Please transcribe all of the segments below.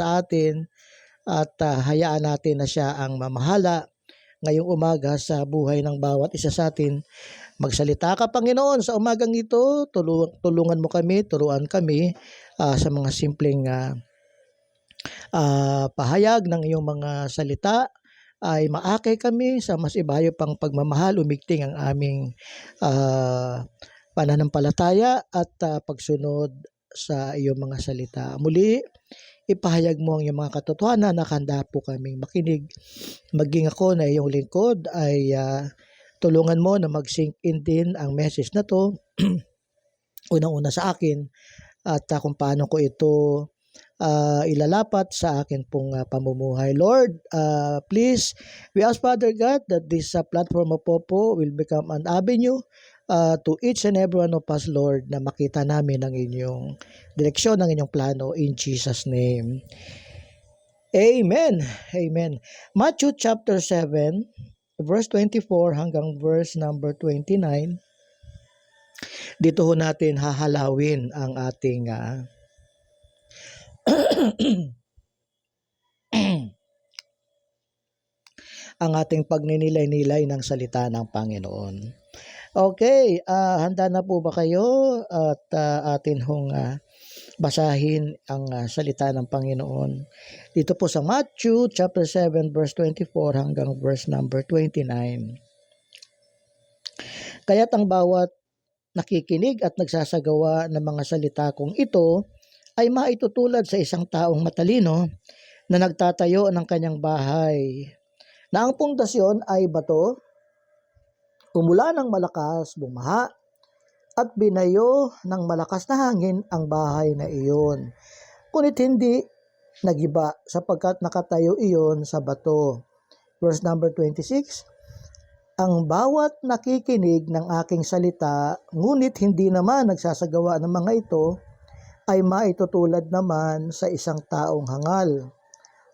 sa atin at hayaan natin na siya ang mamahala ngayong umaga sa buhay ng bawat isa sa atin. Magsalita ka, Panginoon, sa umagang ito. Tulungan mo kami, turuan kami sa mga simpleng pahayag ng iyong mga salita ay maakay kami sa mas ibayo pang pagmamahal, umigting ang aming pananampalataya at pagsunod sa iyong mga salita. Muli, ipahayag mo ang iyong mga katotohanan na handa po kaming makinig. Maging ako na iyong lingkod ay tulungan mo na mag-sink in din ang message na to unang-una sa akin at kung paano ko ito ilalapat sa akin pong pamumuhay. Lord, please, we ask Father God that this platform of Popo will become an avenue to each and every one of us, Lord, na makita namin ang inyong direksyon, ang inyong plano in Jesus' name. Amen. Amen. Matthew chapter 7, verse 24 hanggang verse number 29. Dito ho natin hahalawin ang ating ang ating pagninilay-nilay ng salita ng Panginoon. Okay, handa na po ba kayo at atin hong basahin ang salita ng Panginoon dito po sa Matthew chapter 7 verse 24 hanggang verse number 29. Kaya't ang bawat nakikinig at nagsasagawa ng mga salita kong ito ay maitutulad sa isang taong matalino na nagtatayo ng kanyang bahay, na ang pundasyon ay bato, umula ng malakas, bumaha, at binayo ng malakas na hangin ang bahay na iyon. Ngunit hindi nagiba sapagkat nakatayo iyon sa bato. Verse number 26, ang bawat nakikinig ng aking salita, ngunit hindi naman nagsasagawa ng mga ito, ay maitutulad naman sa isang taong hangal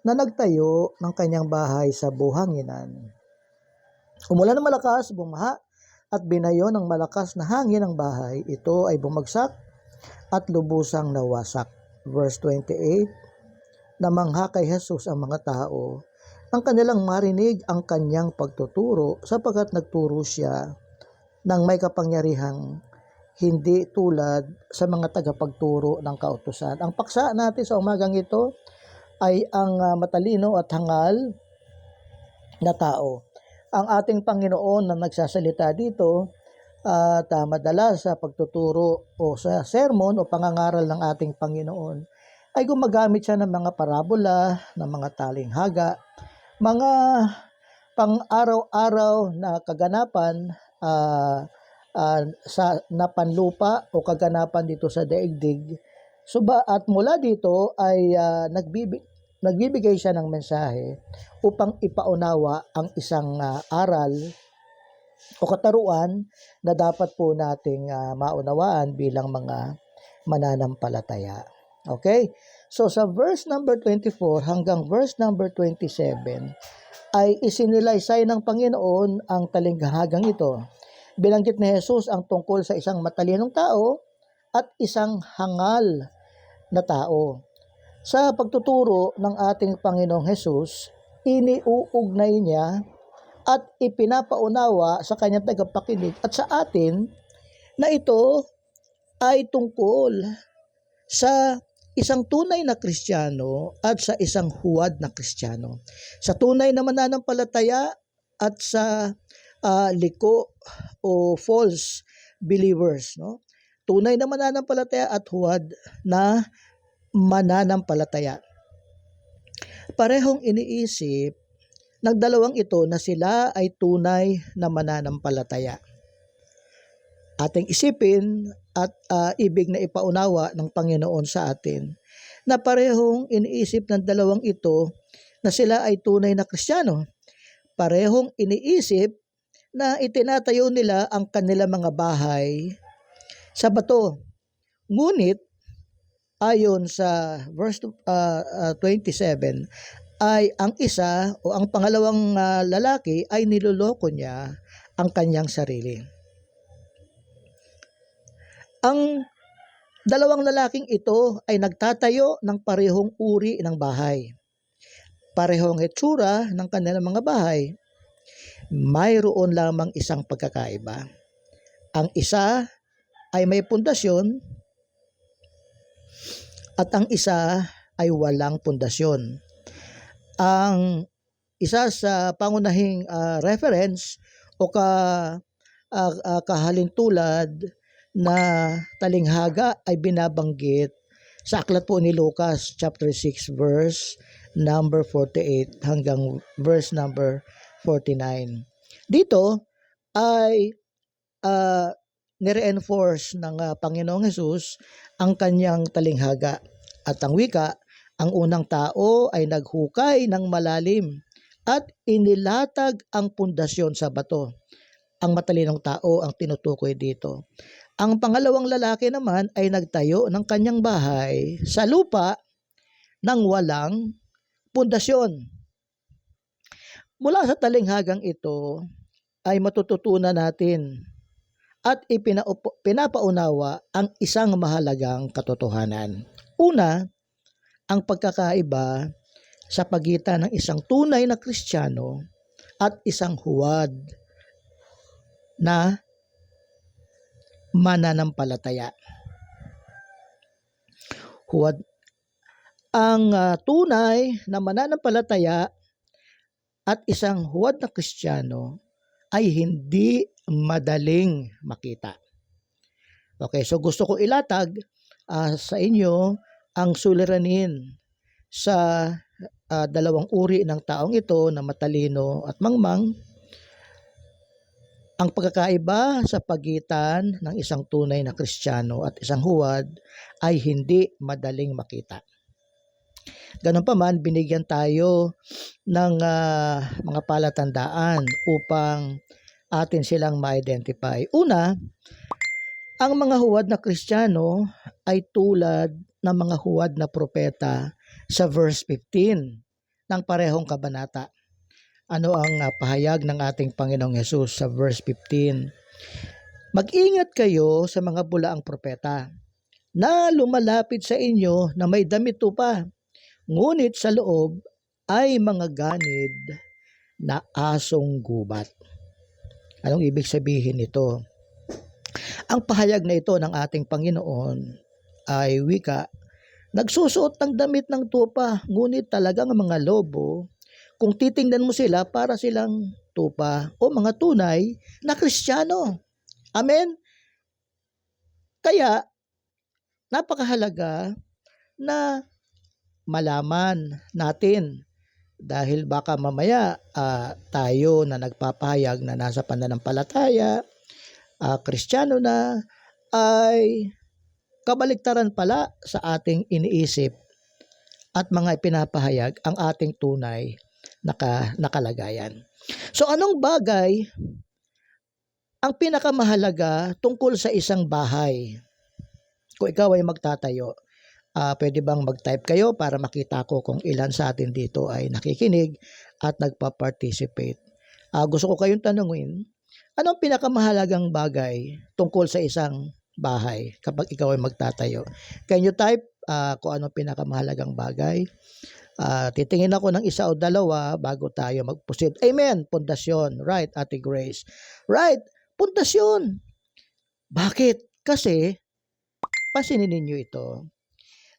na nagtayo ng kanyang bahay sa buhanginan. Umulan ng malakas, bumaha, at binayo ng malakas na hangin ang bahay. Ito ay bumagsak at lubusang nawasak. Verse 28, namangha kay Jesus ang mga tao nang kanilang marinig ang kanyang pagtuturo sapagkat nagturo siya ng may kapangyarihang hindi tulad sa mga tagapagturo ng kautusan. Ang paksa natin sa umagang ito ay ang matalino at hangal na tao. Ang ating Panginoon na nagsasalita dito at madalas sa pagtuturo o sa sermon o pangangaral ng ating Panginoon ay gumagamit siya ng mga parabola, ng mga talinghaga, mga pang-araw-araw na kaganapan sa napanlupa o kaganapan dito sa daigdig. At mula dito ay nagbibigay siya ng mensahe upang ipaunawa ang isang aral o kataruan na dapat po nating maunawaan bilang mga mananampalataya. Okay? So sa verse number 24 hanggang verse number 27 ay isinilaysay ng Panginoon ang talinghagang ito. Binanggit ni Jesus ang tungkol sa isang matalinong tao at isang hangal na tao. Sa pagtuturo ng ating Panginoong Jesus, iniuugnay niya at ipinapaunawa sa kanyang tagapakinig at sa atin na ito ay tungkol sa isang tunay na Kristiyano at sa isang huwad na Kristiyano. Sa tunay na mananampalataya at sa liko o false believers, no? Tunay na mananampalataya at huwad na mananampalataya. Parehong iniisip ng dalawang ito na sila ay tunay na mananampalataya. Ating isipin at ibig na ipaunawa ng Panginoon sa atin na parehong iniisip ng dalawang ito na sila ay tunay na Kristiyano. Parehong iniisip na itinatayo nila ang kanilang mga bahay sa bato. Ngunit ayon sa verse 27 ay ang isa o ang pangalawang lalaki ay niloloko niya ang kanyang sarili. Ang Dalawang lalaking ito ay nagtatayo ng parehong uri ng bahay. Parehong hitsura ng kanilang mga bahay. Mayroon lamang isang pagkakaiba. Ang isa ay may pundasyon at ang isa ay walang pundasyon. Ang isa sa pangunahing reference o kahalintulad na talinghaga ay binabanggit sa aklat po ni Lucas chapter 6 verse number 48 hanggang verse number 49. Dito ay nire-enforce ng Panginoong Hesus ang kanyang talinghaga at ang wika, ang unang tao ay naghukay ng malalim at inilatag ang pundasyon sa bato. Ang matalinong tao ang tinutukoy dito. Ang pangalawang lalaki naman ay nagtayo ng kanyang bahay sa lupa ng walang pundasyon. Mula sa talinghagang ito ay matututunan natin at pinapaunawa ang isang mahalagang katotohanan. Una, ang pagkakaiba sa pagitan ng isang tunay na Kristiyano at isang huwad na mananampalataya. Huwad ang tunay na mananampalataya at isang huwad na Kristiyano ay hindi madaling makita. Okay, so gusto ko ilatag sa inyo ang suliranin sa dalawang uri ng taong ito na matalino at mangmang. Ang pagkakaiba sa pagitan ng isang tunay na Kristiyano at isang huwad ay hindi madaling makita. Ganun pa man, binigyan tayo ng mga palatandaan upang atin silang ma-identify. Una, ang mga huwad na Kristiyano ay tulad ng mga huwad na propeta sa verse 15 ng parehong kabanata. Ano ang pahayag ng ating Panginoong Hesus sa verse 15? Mag-ingat kayo sa mga bulaang propeta na lumalapit sa inyo na may damit tupa, ngunit sa loob ay mga ganid na asong gubat. Anong ibig sabihin nito? Ang pahayag na ito ng ating Panginoon ay wika, nagsusuot ng damit ng tupa, ngunit talagang mga lobo, kung titingnan mo sila, para silang tupa o mga tunay na Kristiyano. Amen? Kaya, napakahalaga na malaman natin dahil baka mamaya tayo na nagpapahayag na nasa pananampalataya, Kristiyano na, ay kabaligtaran pala sa ating iniisip at mga ipinapahayag ang ating tunay na kalagayan. So anong bagay ang pinakamahalaga tungkol sa isang bahay? Kung ikaw ay magtatayo, pwede bang mag-type kayo para makita ko kung ilan sa atin dito ay nakikinig at nagpa-participate. Gusto ko kayong tanungin, anong pinakamahalagang bagay tungkol sa isang bahay kapag ikaw ay magtatayo? Can you type kung anong pinakamahalagang bagay? Titingin ako ng isa o dalawa bago tayo mag-proceed. Amen, pundasyon. Right, Ate Grace. Right, pundasyon. Bakit? Kasi, pasinin ninyo ito.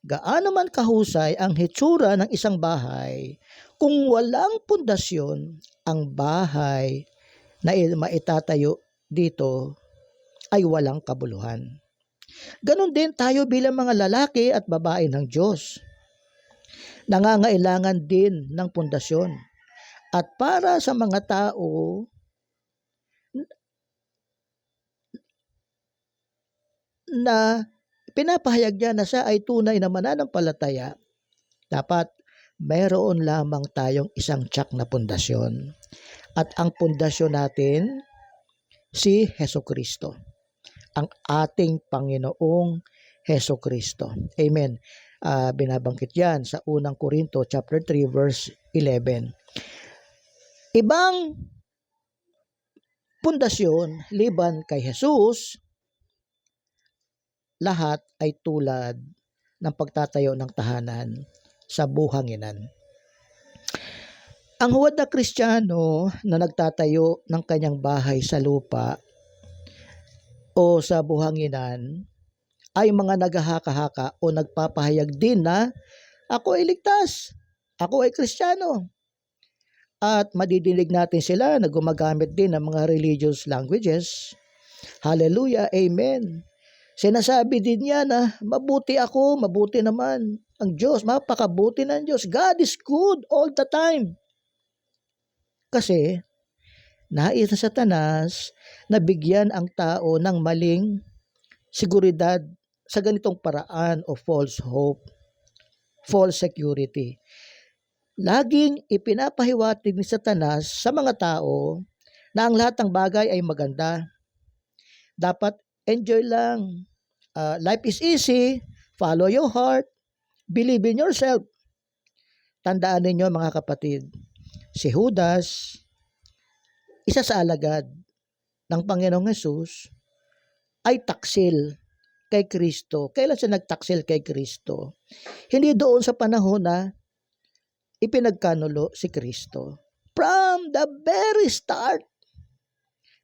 Gaano man kahusay ang hitsura ng isang bahay, kung walang pundasyon, ang bahay na maitatayo dito ay walang kabuluhan. Ganon din tayo bilang mga lalaki at babae ng Diyos. Nangangailangan din ng pundasyon. At para sa mga tao na pinapahayag niya na siya ay tunay na mananampalataya, dapat mayroon lamang tayong isang tiyak na pundasyon. At ang pundasyon natin, si Hesukristo, ang ating Panginoong Hesukristo. Amen. Binabanggit yan sa unang Korinto chapter 3 verse 11. Ibang pundasyon liban kay Jesus lahat ay tulad ng pagtatayo ng tahanan sa buhanginan. Ang huwad na Kristiyano na nagtatayo ng kanyang bahay sa lupa o sa buhanginan ay mga naghahaka-haka o nagpapahayag din na ako ay ligtas, ako ay Kristiyano. At madidinig natin sila na gumagamit din ng mga religious languages. Hallelujah, amen. Sinasabi din niya na mabuti ako, mabuti naman ang Diyos, mapakabuti ng Diyos. God is good all the time. Kasi nais na Satanas na bigyan ang tao ng maling seguridad sa ganitong paraan o false hope, false security. Laging ipinapahiwatig ni Satanas sa mga tao na ang lahat ng bagay ay maganda. Dapat enjoy lang. Life is easy. Follow your heart. Believe in yourself. Tandaan ninyo mga kapatid, si Judas, isa sa alagad ng Panginoong Hesus, ay taksil kay Kristo. Kailan siya nagtaksil kay Kristo? Hindi doon sa panahon na ipinagkanulo si Kristo. From the very start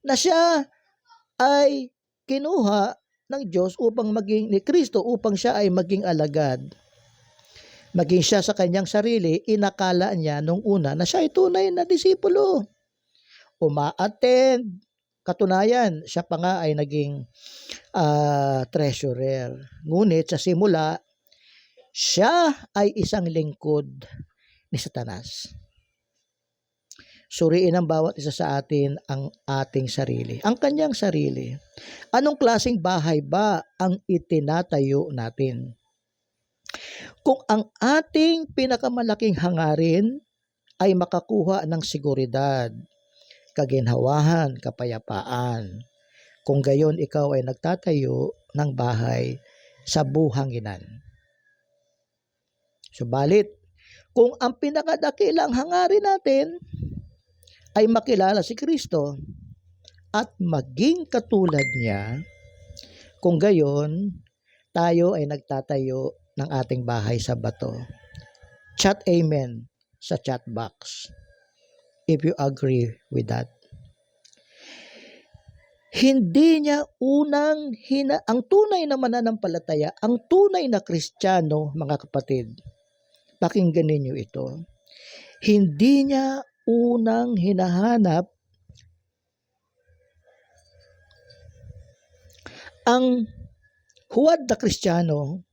na siya ay kinuha ng Diyos upang maging ni Kristo, upang siya ay maging alagad. Maging siya sa kanyang sarili, inakala niya nung una na siya ay tunay na disipulo. Uma-attend. Katunayan, siya pa nga ay naging treasurer. Ngunit sa simula, siya ay isang lingkod ni Satanas. Suriin ng bawat isa sa atin ang ating sarili, ang kanyang sarili. Anong klaseng bahay ba ang itinatayo natin? Kung ang ating pinakamalaking hangarin ay makakuha ng seguridad, kaginhawahan, kapayapaan, kung gayon ikaw ay nagtatayo ng bahay sa buhanginan. Subalit, kung ang pinakadakilang hangarin natin ay makilala si Kristo at maging katulad niya, kung gayon, tayo ay nagtatayo ng ating bahay sa bato. Chat amen sa chat box if you agree with that. Hindi niya ang tunay na mananampalataya, ang tunay na Kristiyano, mga kapatid, pakinggan ninyo ito. Hindi niya unang hinahanap ang huwad na Kristiyano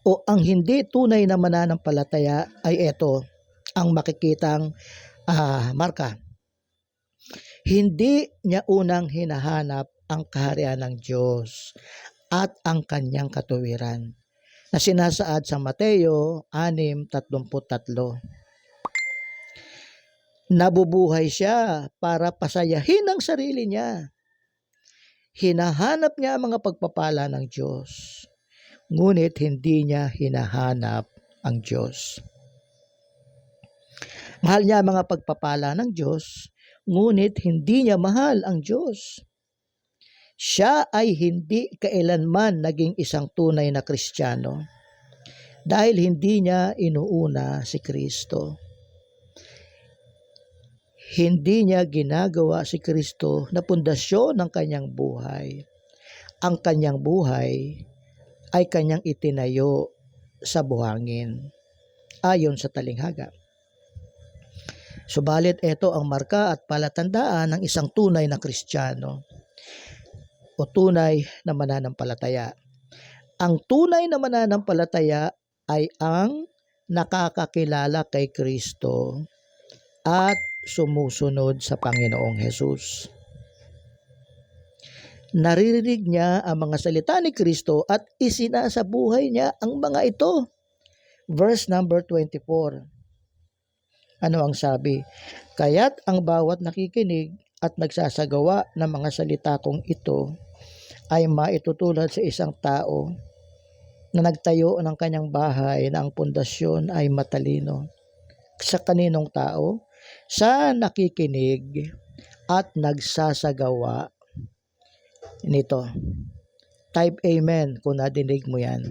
o ang hindi tunay na mananampalataya ay ito ang makikitang marka. Hindi niya unang hinahanap ang kaharian ng Diyos at ang kanyang katuwiran na sinasaad sa Mateo 6:33. Nabubuhay siya para pasayahin ang sarili niya. Hinahanap niya ang mga pagpapala ng Diyos, ngunit hindi niya hinahanap ang Diyos. Mahal niya ang mga pagpapala ng Diyos, ngunit hindi niya mahal ang Diyos. Siya ay hindi kailanman naging isang tunay na Kristiyano dahil hindi niya inuuna si Kristo. Hindi niya ginagawa si Kristo na pundasyon ng kanyang buhay. Ang kanyang buhay ay kanyang itinayo sa buhangin ayon sa talinghaga. Subalit ito ang marka at palatandaan ng isang tunay na Kristiyano o tunay na mananampalataya. Ang tunay na mananampalataya ay ang nakakakilala kay Kristo at sumusunod sa Panginoong Hesus. Naririnig niya ang mga salita ni Kristo at isinasabuhay niya ang mga ito. Verse number 24. Ano ang sabi? Kaya't ang bawat nakikinig at nagsasagawa ng mga salita kong ito ay maitutulad sa isang tao na nagtayo ng kanyang bahay na ang pundasyon ay matalino. Sa kaninong tao? Sa nakikinig at nagsasagawa nito. Type amen kung nadinig mo yan.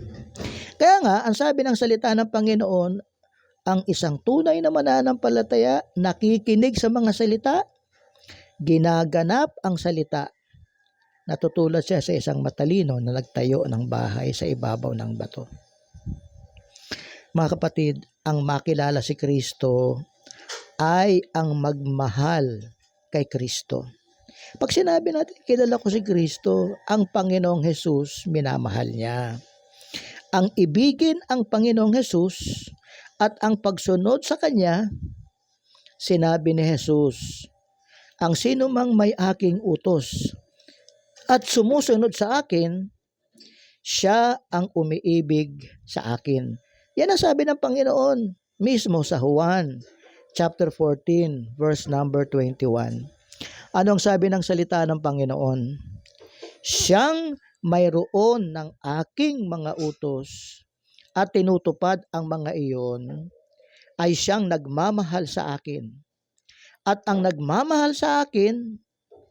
Kaya nga, ang sabi ng salita ng Panginoon, ang isang tunay na mananampalataya, nakikinig sa mga salita, ginaganap ang salita. Natutulad siya sa isang matalino na nagtayo ng bahay sa ibabaw ng bato. Mga kapatid, ang makilala si Kristo ay ang magmahal kay Kristo. Pag sinabi natin, kilala ko si Kristo, ang Panginoong Hesus, minamahal niya. Ang ibigin ang Panginoong Hesus at ang pagsunod sa Kanya, sinabi ni Hesus, ang sino mang may aking utos at sumusunod sa akin, siya ang umiibig sa akin. Yan ang sabi ng Panginoon mismo sa Juan chapter 14 verse number 21. Anong sabi ng salita ng Panginoon? Siyang mayroon ng aking mga utos at tinutupad ang mga iyon ay siyang nagmamahal sa akin. At ang nagmamahal sa akin,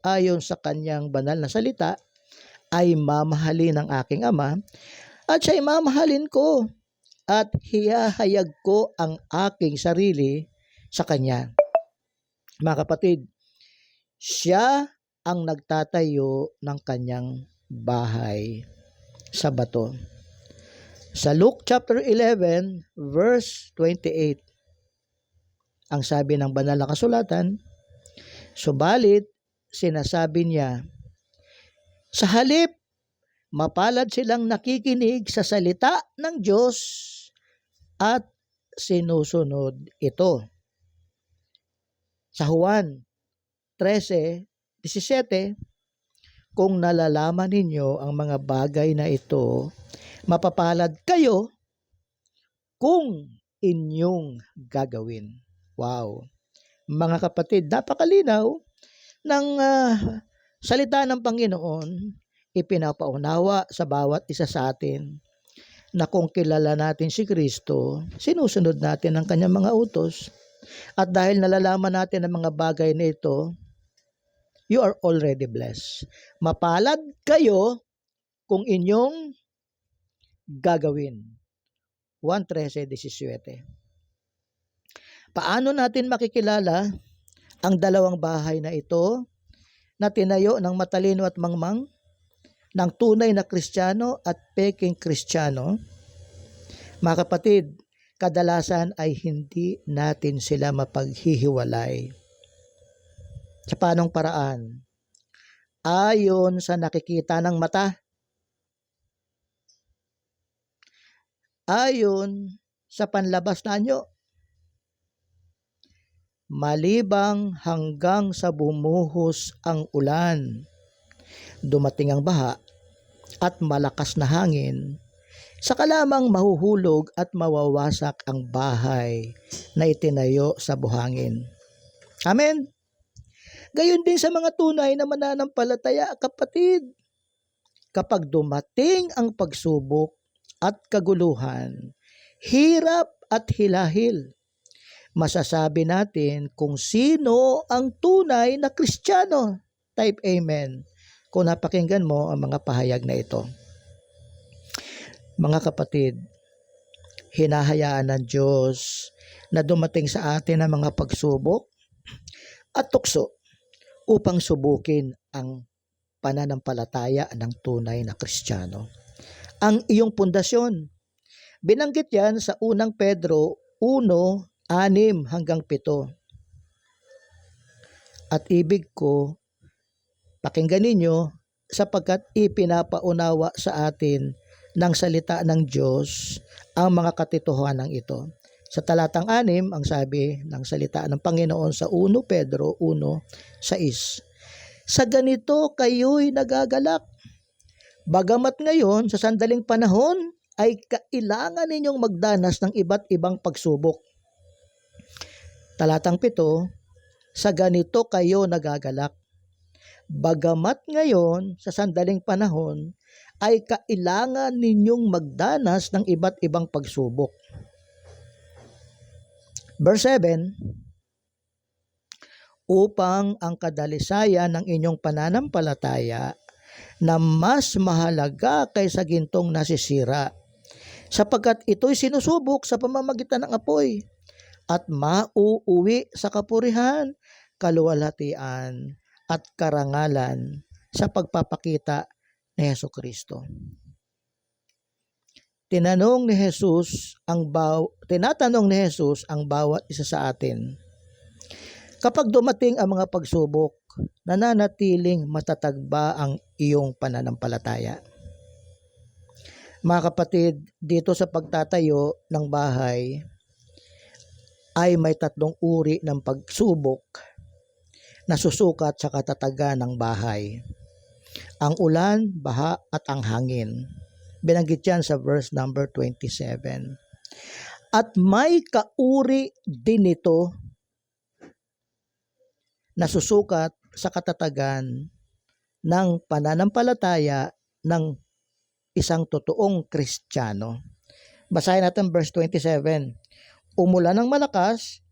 ayon sa kanyang banal na salita, ay mamahalin ng aking Ama at siya'y mamahalin ko at hiyahayag ko ang aking sarili sa kanya. Mga kapatid, siya ang nagtatayo ng kanyang bahay sa bato. Sa Luke chapter 11 verse 28, ang sabi ng banal na kasulatan, subalit sinasabi niya, sa halip, mapalad silang nakikinig sa salita ng Diyos at sinusunod ito. Sa Juan 13:17, kung nalalaman ninyo ang mga bagay na ito, mapapalad kayo kung inyong gagawin. Wow! Mga kapatid, napakalinaw ng salita ng Panginoon, ipinapaunawa sa bawat isa sa atin na kung kilala natin si Kristo, sinusunod natin ang kanyang mga utos. At dahil nalalaman natin ang mga bagay na ito, you are already blessed. Mapalad kayo kung inyong gagawin. Juan 13:17. Paano natin makikilala ang dalawang bahay na ito na tinayo ng matalino at mangmang, ng tunay na Kristiyano at peking Kristiyano? Mga kapatid, kadalasan ay hindi natin sila mapaghihiwalay. Sa paanong paraan? Ayon sa nakikita ng mata, ayon sa panlabas na anyo, malibang hanggang sa bumuhos ang ulan, dumating ang baha at malakas na hangin, saka lamang mahuhulog at mawawasak ang bahay na itinayo sa buhangin. Amen. Gayon din sa mga tunay na mananampalataya, kapatid. Kapag dumating ang pagsubok at kaguluhan, hirap at hilahil, masasabi natin kung sino ang tunay na Kristiyano. Type amen kung napakinggan mo ang mga pahayag na ito. Mga kapatid, hinahayaan ng Diyos na dumating sa atin ang mga pagsubok at tukso upang subukin ang pananampalataya ng tunay na Kristiyano. Ang iyong pundasyon, binanggit yan sa unang Pedro 1:6-7. At ibig ko, pakinggan ninyo sapagkat ipinapaunawa sa atin ng salita ng Diyos ang mga katotohanan ito. Sa talatang 6, ang sabi ng salita ng Panginoon sa 1 Pedro 1:6, sa ganito kayo'y nagagalak, bagamat ngayon sa sandaling panahon ay kailangan ninyong magdanas ng iba't ibang pagsubok. Talatang 7, sa ganito kayo nagagalak, bagamat ngayon sa sandaling panahon ay kailangan ninyong magdanas ng iba't ibang pagsubok. Verse 7, upang ang kadalisayan ng inyong pananampalataya na mas mahalaga kaysa gintong nasisira, sapagkat ito'y sinusubok sa pamamagitan ng apoy at mauuwi sa kapurihan, kaluwalhatian at karangalan sa pagpapakita ni Hesukristo. Tinatanong ni Jesus ang bawat isa sa atin, kapag dumating ang mga pagsubok, nananatiling matatag ba ang iyong pananampalataya? Mga kapatid, dito sa pagtatayo ng bahay ay may 3 uri ng pagsubok na susukat sa katatagan ng bahay. Ang ulan, baha at ang hangin. Binanggit yan sa verse number 27. At may kauri din ito na susukat sa katatagan ng pananampalataya ng isang totoong Kristiyano. Basahin natin verse 27. Umulan ng malakas,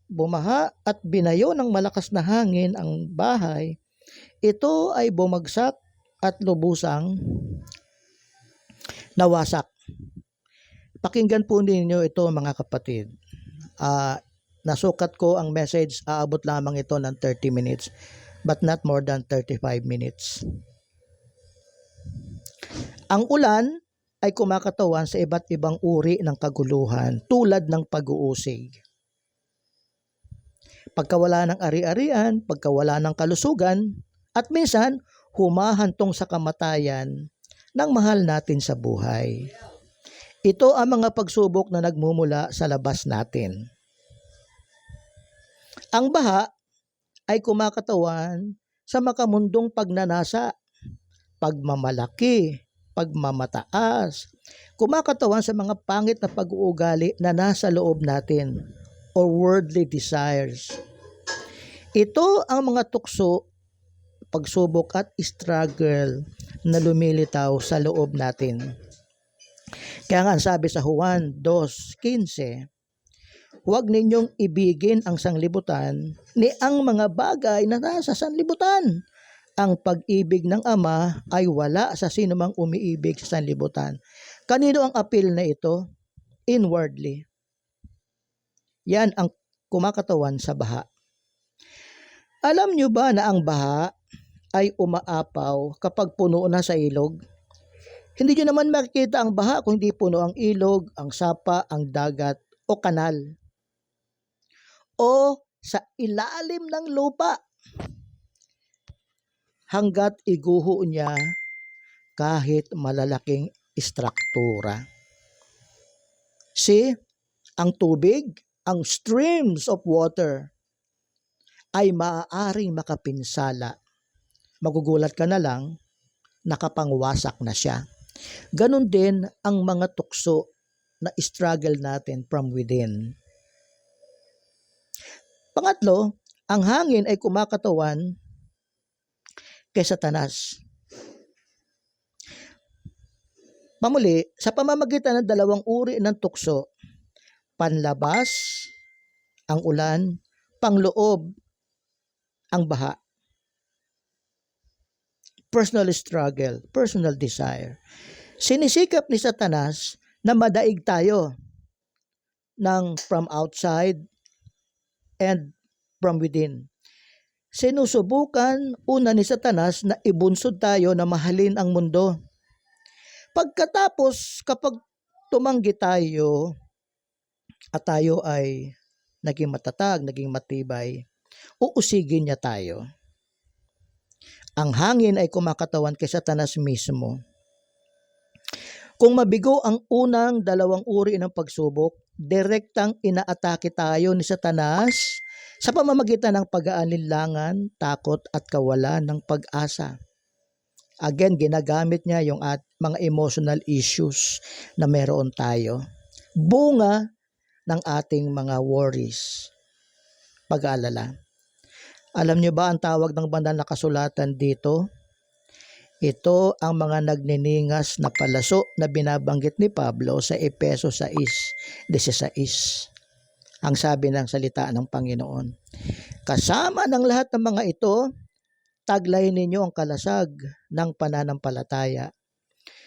bumaha at binayo ng malakas na hangin ang bahay. Ito ay bumagsak at lubusang nawasak. Pakinggan po ninyo ito mga kapatid. Nasukat ko ang message, aabot lamang ito ng 30 minutes but not more than 35 minutes. Ang ulan ay kumakatawan sa iba't ibang uri ng kaguluhan tulad ng pag-uusig, pagkawala ng ari-arian, pagkawala ng kalusugan, at minsan humahantong sa kamatayan ng mahal natin sa buhay. Ito ang mga pagsubok na nagmumula sa labas natin. Ang baha ay kumakatawan sa makamundong pagnanasa, pagmamalaki, pagmamataas, kumakatawan sa mga pangit na pag-uugali na nasa loob natin or worldly desires. Ito ang mga tukso, pagsubok at struggle na lumilitaw sa loob natin. Kaya nga sabi sa Juan 2:15, huwag ninyong ibigin ang sanglibutan ni ang mga bagay na nasa sanlibutan. Ang pag-ibig ng Ama ay wala sa sinumang umiibig sa sanlibutan. Kanino ang appeal na ito? Inwardly. Yan ang kumakatawan sa baha. Alam nyo ba na ang baha ay umaapaw kapag puno na sa ilog? Hindi nyo naman makikita ang baha kung hindi puno ang ilog, ang sapa, ang dagat o kanal. O sa ilalim ng lupa. Hanggat iguho niya kahit malalaking istruktura. See, ang tubig, ang streams of water ay maaaring makapinsala. Magugulat ka na lang, nakapangwasak na siya. Ganon din ang mga tukso na struggle natin from within. Pangatlo, ang hangin ay kumakatawan kay Satanas. Pamuli, sa pamamagitan ng 2 uri ng tukso, panlabas, ang ulan, pangloob, ang baha. Personal struggle, personal desire. Sinisikap ni Satanas na madaig tayo ng from outside and from within. Sinusubukan una ni Satanas na ibunsod tayo na mahalin ang mundo. Pagkatapos, kapag tumanggi tayo at tayo ay naging matatag, naging matibay, uusigin niya tayo. Ang hangin ay kumakatawan kay Satanas mismo. Kung mabigo ang unang 2 uri ng pagsubok, direktang inaatake tayo ni Satanas sa pamamagitan ng pag-aalinlangan, takot at kawalan ng pag-asa. Again, ginagamit niya yung mga emotional issues na meron tayo. Bunga ng ating mga worries, pag-aalala. Alam niyo ba ang tawag ng banal na kasulatan dito? Ito ang mga nagniningas na palaso na binabanggit ni Pablo sa Efeso 6:16. Ang sabi ng salita ng Panginoon, kasama ng lahat ng mga ito Taglayin ninyo ang kalasag ng pananampalataya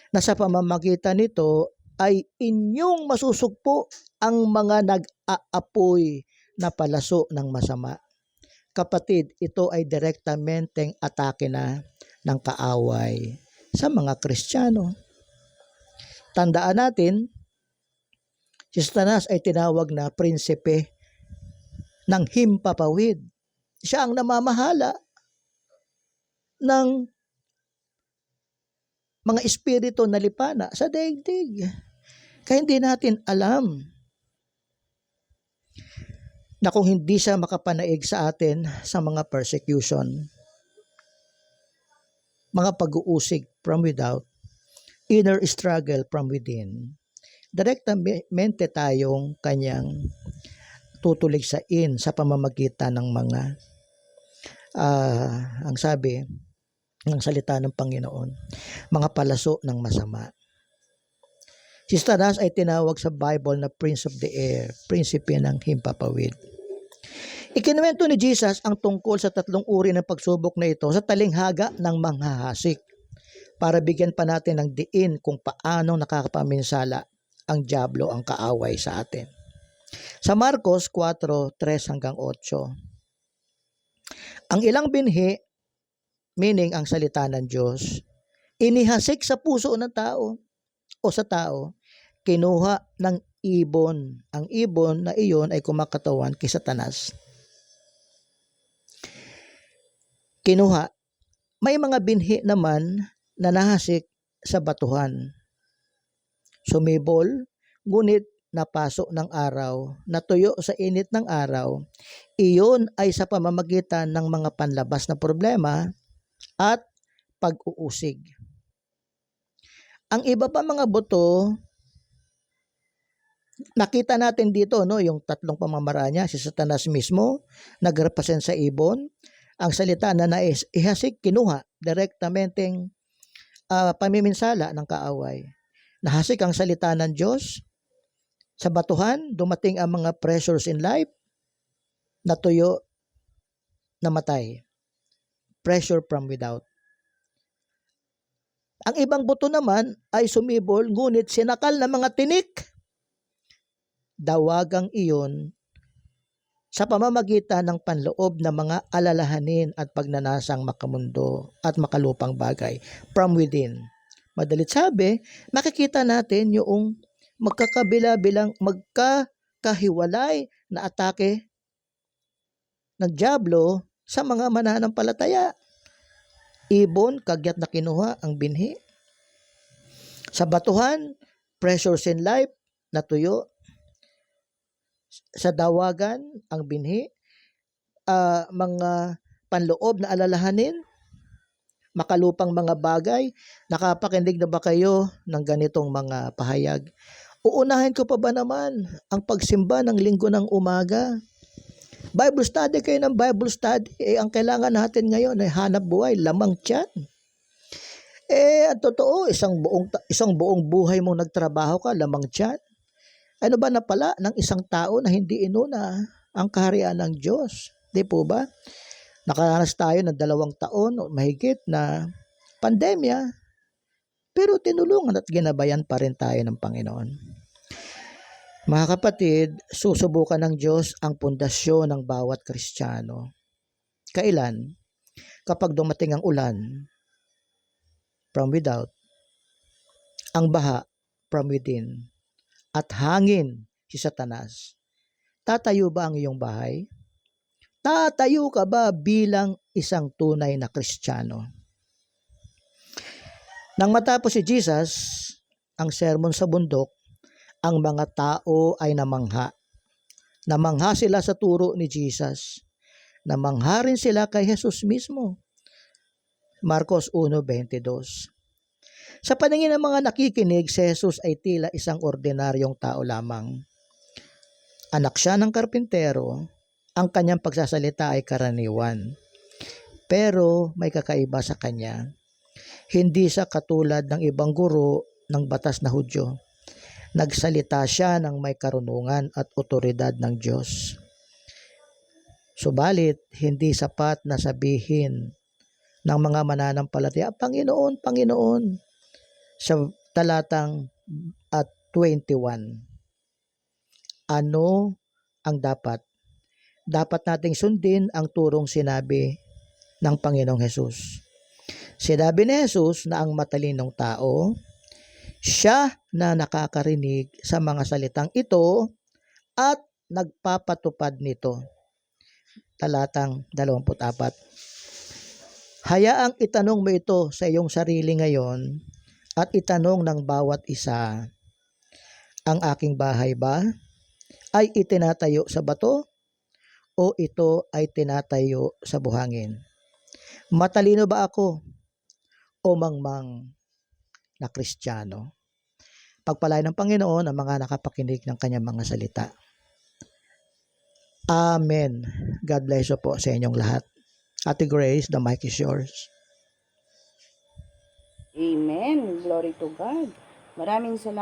na sa pamamagitan nito ay inyong masusugpo ang mga nag-aapoy na palaso ng masama. Kapatid, ito ay direktamenteng atake na ng kaaway sa mga Kristiyano. Tandaan natin, si Satanas ay tinawag na prinsipe ng himpapawid. Siya ang namamahala ng mga espiritu na lipana sa daigdig. Kaya hindi natin alam na kung hindi siya makapanaig sa atin sa mga persecution, mga pag-uusig from without, inner struggle from within, direktamente tayong kanyang tutuligsain sa pamamagitan ng mga ang sabi ng salita ng Panginoon, mga palaso ng masama. Si Satanas ay tinawag sa Bible na Prince of the Air, prinsipe ng himpapawid. Ikinuwento ni Jesus ang tungkol sa tatlong uri ng pagsubok na ito sa talinghaga ng manghahasik para bigyan pa natin ng diin kung paano nakakapaminsala ang dyablo, ang kaaway sa atin. Sa Marcos 4:3 hanggang 8, ang ilang binhi, meaning ang salita ng Diyos, inihasik sa puso ng tao o sa tao, kinuha ng ibon. Ang ibon na iyon ay kumakatawan kay Satanas. Kinuha. May mga binhi naman na nahasik sa batuhan. Sumibol, ngunit napasok ng araw, natuyo sa init ng araw. Iyon ay sa pamamagitan ng mga panlabas na problema at pag-uusig. Ang iba pa mga buto, nakita natin dito, no, yung tatlong pamamaraan niya, si Satanas mismo, nag-represent sa ibon. Ang salita na nais ihasik, kinuha, direktamenteng pamiminsala ng kaaway. Nahasik ang salita ng Diyos. Sa batuhan, dumating ang mga pressures in life, natuyo, namatay. Pressure from without. Ang ibang buto naman ay sumibol, ngunit sinakal ng mga tinik. Dawagang iyon sa pamamagitan ng panloob ng mga alalahanin at pagnanasang makamundo at makalupang bagay from within. Madalit sabi, makikita natin yung magkakahiwalay na atake ng dyablo sa mga mananampalataya. Ibon, kagyat na kinuha ang binhi. Sa batuhan, pressures in life, natuyo. Sa dawagan, ang binhi. Mga panloob na alalahanin, makalupang mga bagay. Nakapakinig na ba kayo ng ganitong mga pahayag? Uunahin ko pa ba naman ang pagsimba ng linggo ng umaga? Bible study kayo ng Bible study. Ang kailangan natin ngayon ay hanap buhay, lamang tiyan. Ang totoo, isang buong buhay mong nagtrabaho ka, lamang tiyan. Ano ba na pala ng isang tao na hindi inuna ang kaharian ng Diyos? Di po ba? Nakaranas tayo ng 2 taon o mahigit na pandemya, pero tinulungan at ginabayan pa rin tayo ng Panginoon. Mga kapatid, susubukan ng Diyos ang pundasyon ng bawat Kristiyano. Kailan? Kapag dumating ang ulan, from without, ang baha, from within, at hangin, si Satanas. Tatayo ba ang iyong bahay? Tatayo ka ba bilang isang tunay na Kristiyano? Nang matapos si Jesus ang sermon sa bundok, ang mga tao ay namangha. Namangha sila sa turo ni Jesus. Namangha rin sila kay Jesus mismo. Marcos 1:22. Sa paningin ng mga nakikinig, si Jesus ay tila isang ordinaryong tao lamang. Anak siya ng karpintero, ang kanyang pagsasalita ay karaniwan. Pero may kakaiba sa kanya. Hindi siya katulad ng ibang guro ng batas na Hudyo. Nagsalita siya ng may karunungan at otoridad ng Diyos. Subalit, hindi sapat na sabihin ng mga mananampalataya, Panginoon, Panginoon, sa talatang 21. Ano ang dapat? Dapat nating sundin ang turong sinabi ng Panginoong Hesus. Sinabi ni Hesus na ang matalinong tao, siya na nakakarinig sa mga salitang ito at nagpapatupad nito. Talatang 24. Hayaang itanong mo ito sa iyong sarili ngayon at itanong ng bawat isa, ang aking bahay ba ay itinatayo sa bato o ito ay tinatayo sa buhangin? Matalino ba ako o mangmang na Kristiyano? Pagpalain ng Panginoon ang mga nakapakinig ng kanyang mga salita. Amen. God bless you po sa inyong lahat. Ate Grace, the mic is yours. Amen. Glory to God. Maraming salamat.